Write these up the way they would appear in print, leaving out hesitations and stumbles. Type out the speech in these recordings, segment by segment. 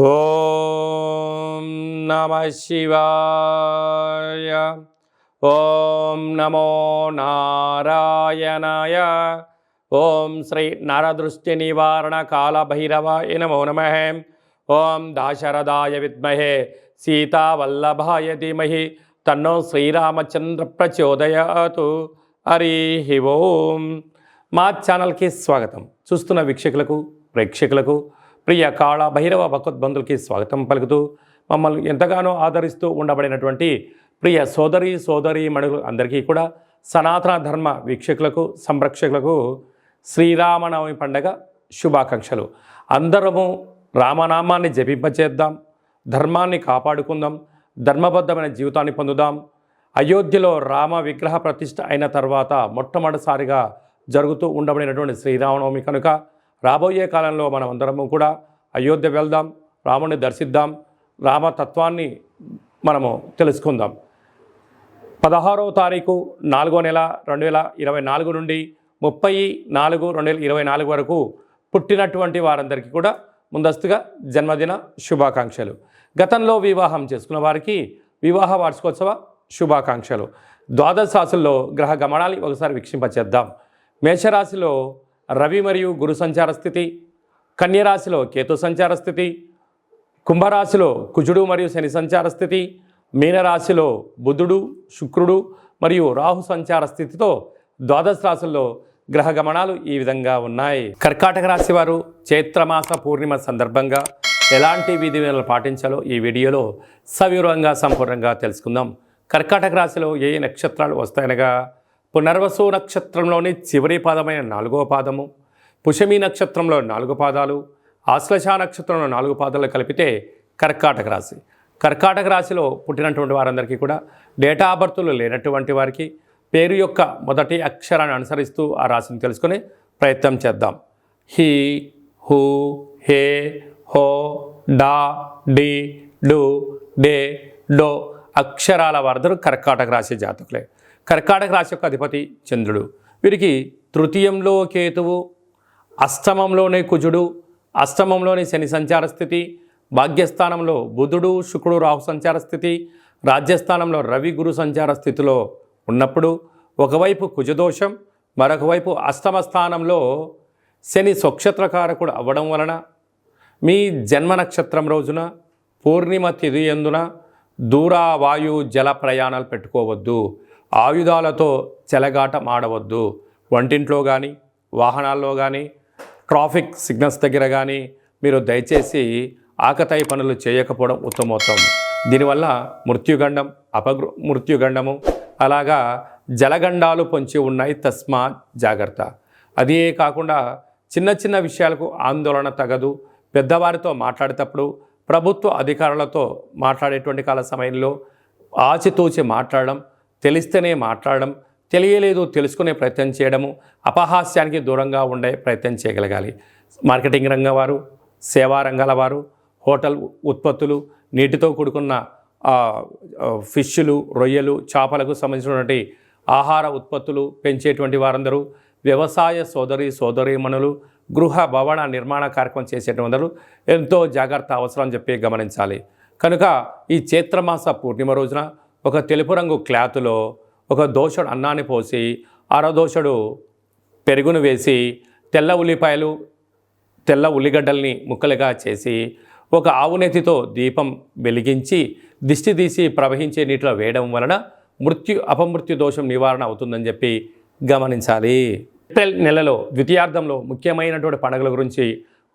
ఓం నమ శివాయ. ఓం నమో నారాయణాయ. ఓం శ్రీ నరదృష్టి నివారణ కాళభైరవాయ నమో నమః. ఓం దాశరథాయ విద్మహే సీతావల్లభాయ ధీమహి తన్నో శ్రీరామచంద్ర ప్రచోదయాతు. హరి ఓం. మా ఛానల్కి స్వాగతం. చూస్తున్న వీక్షకులకు ప్రేక్షకులకు ప్రియ కాళ భైరవ భగవద్బంధులకి స్వాగతం పలుకుతూ మమ్మల్ని ఎంతగానో ఆదరిస్తూ ఉండబడినటువంటి ప్రియ సోదరీ మణులు అందరికీ కూడా సనాతన ధర్మ వీక్షకులకు సంరక్షకులకు శ్రీరామనవమి పండగ శుభాకాంక్షలు. అందరము రామనామాన్ని జపింపచేద్దాం, ధర్మాన్ని కాపాడుకుందాం, ధర్మబద్ధమైన జీవితాన్ని పొందుదాం. అయోధ్యలో రామ విగ్రహ ప్రతిష్ఠ అయిన తర్వాత మొట్టమొదటిసారిగా జరుగుతూ ఉండబడినటువంటి శ్రీరామనవమి కనుక రాబోయే కాలంలో మనం అందరము కూడా అయోధ్య వెళ్దాం, రాముని దర్శిద్దాం, రామతత్వాన్ని మనము తెలుసుకుందాం. 16వ తారీఖు 4వ నెల 2024 నుండి 30/4/2024 వరకు పుట్టినటువంటి వారందరికీ కూడా ముందస్తుగా జన్మదిన శుభాకాంక్షలు. గతంలో వివాహం చేసుకున్న వారికి వివాహ వార్షికోత్సవ శుభాకాంక్షలు. ద్వాదశ రాశుల్లో గ్రహ గమనాన్ని ఒకసారి వీక్షింపచేద్దాం. మేషరాశిలో రవి మరియు గురు సంచార స్థితి, కన్యరాశిలో కేతు సంచార స్థితి, కుంభరాశిలో కుజుడు మరియు శని సంచార స్థితి, మీనరాశిలో బుధుడు శుక్రుడు మరియు రాహు సంచార స్థితితో ద్వాదశ రాశుల్లో గ్రహ గమనాలు ఈ విధంగా ఉన్నాయి. కర్కాటక రాశి వారు చైత్రమాస పూర్ణిమ సందర్భంగా ఎలాంటి విధి విధానాలు పాటించాలో ఈ వీడియోలో సవివరంగా సంపూర్ణంగా తెలుసుకుందాం. కర్కాటక రాశిలో ఏ నక్షత్రాలు వస్తాయనగా పునర్వసు నక్షత్రంలోని చివరి పాదమైన 4వ పాదము, పుషమి నక్షత్రంలో 4 పాదాలు, ఆశ్లేష నక్షత్రంలో 4 పాదాలు కలిపితే కర్కాటక రాశి. కర్కాటక రాశిలో పుట్టినటువంటి వారందరికీ కూడా డేటా ఆఫ్ బర్త్లు లేనటువంటి వారికి పేరు యొక్క మొదటి అక్షరాన్ని అనుసరిస్తూ ఆ రాశిని తెలుసుకునే ప్రయత్నం చేద్దాం. హి, హు, హే, హో, డా, డి, డు, డే, డో అక్షరాల వారందరూ కర్కాటక రాశి జాతకులే. కర్కాటక రాశి యొక్క అధిపతి చంద్రుడు. వీరికి తృతీయంలో కేతువు, అష్టమంలోనే కుజుడు, అష్టమంలోని శని సంచార స్థితి, భాగ్యస్థానంలో బుధుడు శుక్రుడు రాహు సంచార స్థితి, రాజ్యస్థానంలో రవి గురు సంచార స్థితిలో ఉన్నప్పుడు ఒకవైపు కుజదోషం, మరొక వైపు అష్టమ స్థానంలో శని స్వక్షత్రకారకుడు అవ్వడం వలన మీ జన్మ నక్షత్రం రోజున పూర్ణిమ తిథి యందున దూర వాయు జల ప్రయాణాలు పెట్టుకోవద్దు, ఆయుధాలతో చెలగాటం ఆడవద్దు, వంటింట్లో కానీ వాహనాల్లో కానీ ట్రాఫిక్ సిగ్నల్స్ దగ్గర కానీ మీరు దయచేసి ఆకతాయి పనులు చేయకపోవడం ఉత్తమోత్తమం. దీనివల్ల మృత్యుగండం మృత్యుగండము అలాగా జలగండాలు పొంచి ఉన్నాయి, తస్మా జాగ్రత్త. అదే కాకుండా చిన్న చిన్న విషయాలకు ఆందోళన తగదు. పెద్దవారితో మాట్లాడేటప్పుడు ప్రభుత్వ అధికారులతో మాట్లాడేటువంటి కాల సమయంలో ఆచితూచి మాట్లాడడం, తెలిస్తేనే మాట్లాడడం, తెలియలేదు తెలుసుకునే ప్రయత్నం చేయడము, అపహాస్యానికి దూరంగా ఉండే ప్రయత్నం చేయగలగాలి. మార్కెటింగ్ రంగం వారు, సేవా రంగాల వారు, హోటల్ ఉత్పత్తులు, నీటితో కూడుకున్న ఫిష్లు, రొయ్యలు, చేపలకు సంబంధించినటువంటి ఆహార ఉత్పత్తులు పెంచేటువంటి వారందరూ, వ్యవసాయ సోదరీమణులు, గృహ భవన నిర్మాణ కార్యక్రమం చేసేటువంటి ఎంతో జాగ్రత్త అవసరం అని చెప్పి గమనించాలి. కనుక ఈ చైత్రమాస పూర్ణిమ రోజున ఒక తెలుపు రంగు క్లాతులో ఒక దోషుడు అన్నాన్ని పోసి అరదోషుడు పెరుగును వేసి తెల్ల ఉల్లిపాయలు తెల్ల ఉల్లిగడ్డల్ని ముక్కలుగా చేసి ఒక ఆవునేతితో దీపం వెలిగించి దిష్టి తీసి ప్రవహించే నీటిలో వేయడం వలన అపమృత్యు దోషం నివారణ అవుతుందని చెప్పి గమనించాలి. ఏప్రిల్ నెలలో ద్వితీయార్థంలో ముఖ్యమైనటువంటి పండుగల గురించి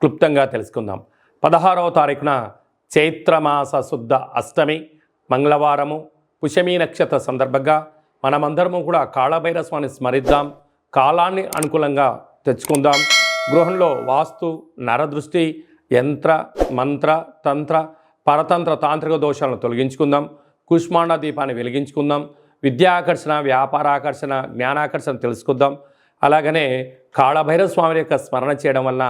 క్లుప్తంగా తెలుసుకుందాం. 16వ తారీఖున చైత్రమాస శుద్ధ అష్టమి మంగళవారము, పుషమి నక్షత్ర సందర్భంగా మనమందరము కూడా కాళభైరవ స్వామిని స్మరిద్దాం, కాలాన్ని అనుకూలంగా తెచ్చుకుందాం. గృహంలో వాస్తు, నరదృష్టి, యంత్ర మంత్ర తంత్ర పరతంత్ర తాంత్రిక దోషాలను తొలగించుకుందాం. కుష్మాండ దీపాన్ని వెలిగించుకుందాం. విద్యాకర్షణ, వ్యాపారాకర్షణ, జ్ఞానాకర్షణ తెలుసుకుందాం. అలాగనే కాళభైరవ స్వామి యొక్క స్మరణ చేయడం వలన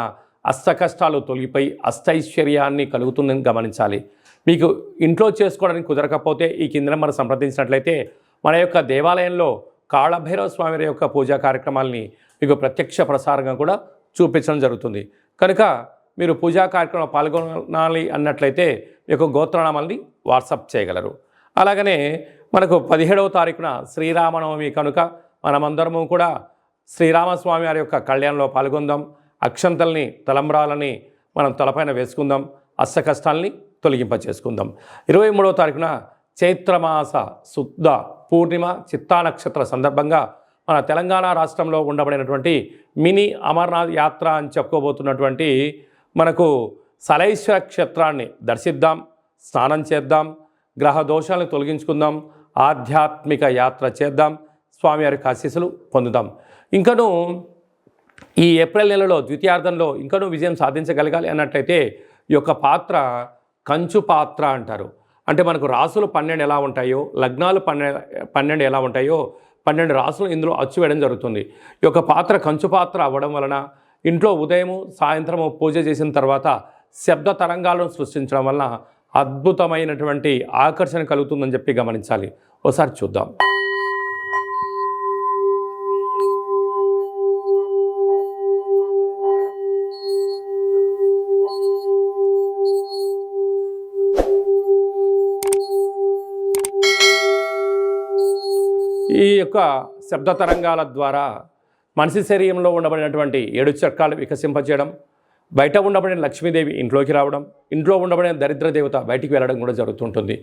అష్ట కష్టాలు తొలగిపోయి అష్టైశ్వర్యాన్ని కలుగుతుందని గమనించాలి. మీకు ఇంట్లో చేసుకోవడానికి కుదరకపోతే ఈ కింద మనం సంప్రదించినట్లయితే మన యొక్క దేవాలయంలో కాళభైరవ స్వామి యొక్క పూజా కార్యక్రమాలని మీకు ప్రత్యక్ష ప్రసారంగా కూడా చూపించడం జరుగుతుంది. కనుక మీరు పూజా కార్యక్రమంలో పాల్గొనాలి అన్నట్లయితే మీ యొక్క గోత్రనామాల్ని వాట్సాప్ చేయగలరు. అలాగనే మనకు 17వ తారీఖున శ్రీరామనవమి కనుక మనమందరము కూడా శ్రీరామస్వామి వారి యొక్క కళ్యాణంలో పాల్గొందాం. అక్షంతల్ని తలంబ్రాలని మనం తలపైన వేసుకుందాం. అష్ట కష్టాలని తొలగింపచేసుకుందాం. 23వ తారీఖున చైత్రమాస శుద్ధ పూర్ణిమ చిత్తా నక్షత్ర సందర్భంగా మన తెలంగాణ రాష్ట్రంలో ఉండబడినటువంటి మినీ అమర్నాథ్ యాత్ర అని చెప్పుకోబోతున్నటువంటి మనకు సలైశ్వర క్షేత్రాన్ని దర్శిద్దాం, స్నానం చేద్దాం, గ్రహ దోషాలను తొలగించుకుందాం, ఆధ్యాత్మిక యాత్ర చేద్దాం, స్వామివారి ఆశీస్సులు పొందుదాం. ఇంకనూ ఈ ఏప్రిల్ నెలలో ద్వితీయార్థంలో ఇంకనూ విజయం సాధించగలగాలి అన్నట్లయితే ఈ యొక్క పాత్ర కంచు పాత్ర అంటారు. అంటే మనకు రాసులు 12 ఎలా ఉంటాయో, లగ్నాలు 12 ఎలా ఉంటాయో 12 రాసులు ఇందులో అచ్చు వేయడం జరుగుతుంది. ఈ యొక్క పాత్ర కంచు పాత్ర అవ్వడం వలన ఇంట్లో ఉదయము సాయంత్రము పూజ చేసిన తర్వాత శబ్ద తరంగాలను సృష్టించడం వలన అద్భుతమైనటువంటి ఆకర్షణ కలుగుతుందని చెప్పి గమనించాలి. ఒకసారి చూద్దాం. ఈ యొక్క శబ్ద తరంగాల ద్వారా మనిషి శరీరంలో ఉండబడినటువంటి 7 చక్రాలు వికసింపజేయడం, బయట ఉండబడిన లక్ష్మీదేవి ఇంట్లోకి రావడం, ఇంట్లో ఉండబడిన దరిద్ర దేవత బయటికి వెళ్ళడం కూడా జరుగుతుంటుంది.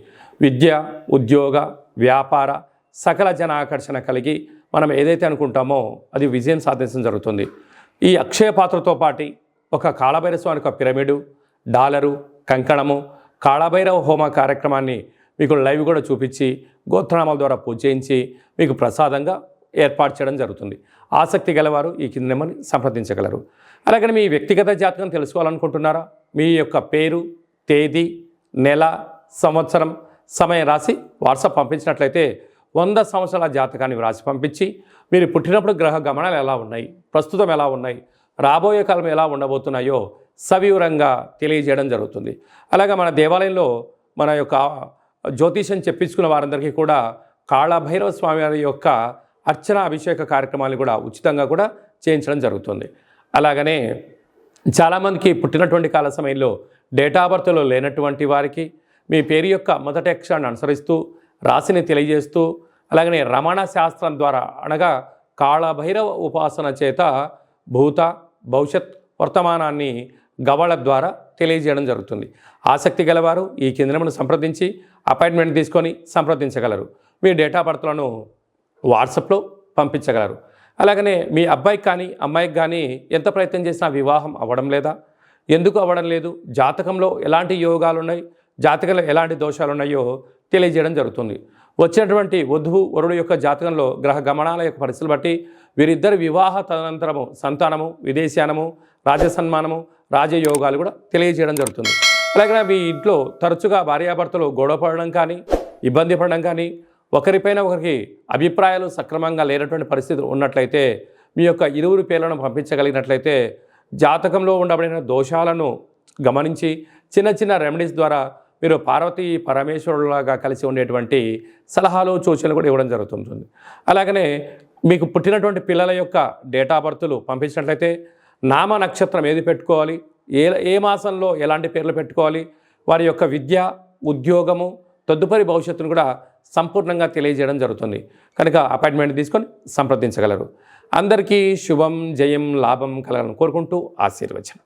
విద్య, ఉద్యోగ, వ్యాపార సకల జన ఆకర్షణ కలిగి మనం ఏదైతే అనుకుంటామో అది విజయం సాధించడం జరుగుతుంది. ఈ అక్షయ పాత్రతో పాటు ఒక కాళభైరవ స్వామి యొక్క పిరమిడు, డాలరు, కంకణము, కాళభైరవ హోమ కార్యక్రమాన్ని మీకు లైవ్ కూడా చూపించి గోత్రనామాల ద్వారా పూజ చేయించి మీకు ప్రసాదంగా ఏర్పాటు చేయడం జరుగుతుంది. ఆసక్తి గలవారు ఈ కింద నెంబర్ని సంప్రదించగలరు. అలాగని మీ వ్యక్తిగత జాతకం తెలుసుకోవాలనుకుంటున్నారా? మీ యొక్క పేరు, తేదీ, నెల, సంవత్సరం, సమయం రాసి వాట్సాప్ పంపించినట్లయితే 100 సంవత్సరాల జాతకాన్ని వ్రాసి పంపించి మీరు పుట్టినప్పుడు గ్రహ గమనాలు ఎలా ఉన్నాయి, ప్రస్తుతం ఎలా ఉన్నాయి, రాబోయే కాలం ఎలా ఉండబోతున్నాయో సవివరంగా తెలియజేయడం జరుగుతుంది. అలాగే మన దేవాలయంలో మన యొక్క జ్యోతిషం చెప్పించుకున్న వారందరికీ కూడా కాళభైరవ స్వామి వారి యొక్క అర్చన అభిషేక కార్యక్రమాలు కూడా ఉచితంగా కూడా చేయించడం జరుగుతుంది. అలాగనే చాలామందికి పుట్టినటువంటి కాల సమయంలో డేటా బర్త్లో లేనటువంటి వారికి మీ పేరు యొక్క మొదటి అక్షరాన్ని అనుసరిస్తూ రాశిని తెలియజేస్తూ అలాగనే రమణ శాస్త్రం ద్వారా అనగా కాళభైరవ ఉపాసన చేత భూత భవిష్యత్ వర్తమానాన్ని గవళ ద్వారా తెలియజేయడం జరుగుతుంది. ఆసక్తి గలవారు ఈ కేంద్రమును సంప్రదించి అపాయింట్మెంట్ తీసుకొని సంప్రదించగలరు. మీ డేటా బర్త్లను వాట్సాప్లో పంపించగలరు. అలాగనే మీ అబ్బాయికి కానీ అమ్మాయికి కానీ ఎంత ప్రయత్నం చేసినా వివాహం అవ్వడం లేదా, ఎందుకు అవ్వడం లేదు, జాతకంలో ఎలాంటి యోగాలు ఉన్నాయి, జాతకంలో ఎలాంటి దోషాలు ఉన్నాయో తెలియజేయడం జరుగుతుంది. వచ్చినటువంటి వధువు వరుడు యొక్క జాతకంలో గ్రహ గమనాల యొక్క పరిస్థితులు బట్టి వీరిద్దరి వివాహ తదనంతరము సంతానము, విదేశానము, రాజసన్మానము, రాజయోగాలు కూడా తెలియజేయడం జరుగుతుంది. అలాగే మీ ఇంట్లో తరచుగా భార్యాభర్తలు గొడవ పడడం కానీ, ఇబ్బంది పడడం కానీ, ఒకరిపైన ఒకరికి అభిప్రాయాలు సక్రమంగా లేనటువంటి పరిస్థితులు ఉన్నట్లయితే మీ యొక్క ఇరువురి పేర్లను పంపించగలిగినట్లయితే జాతకంలో ఉండబడిన దోషాలను గమనించి చిన్న చిన్న రెమెడీస్ ద్వారా మీరు పార్వతీ పరమేశ్వరులాగా కలిసి ఉండేటువంటి సలహాలు సూచనలు కూడా ఇవ్వడం జరుగుతుంటుంది. అలాగనే మీకు పుట్టినటువంటి పిల్లల యొక్క డేటా బర్త్లు పంపించినట్లయితే నామ నక్షత్రం ఏది పెట్టుకోవాలి, ఏ మాసంలో ఎలాంటి పేర్లు పెట్టుకోవాలి, వారి యొక్క విద్య, ఉద్యోగము, తదుపరి భవిష్యత్తును కూడా సంపూర్ణంగా తెలియజేయడం జరుగుతుంది. కనుక అపాయింట్మెంట్ తీసుకొని సంప్రదించగలరు. అందరికీ శుభం, జయం, లాభం కలగాలని కోరుకుంటూ ఆశీర్వచనం.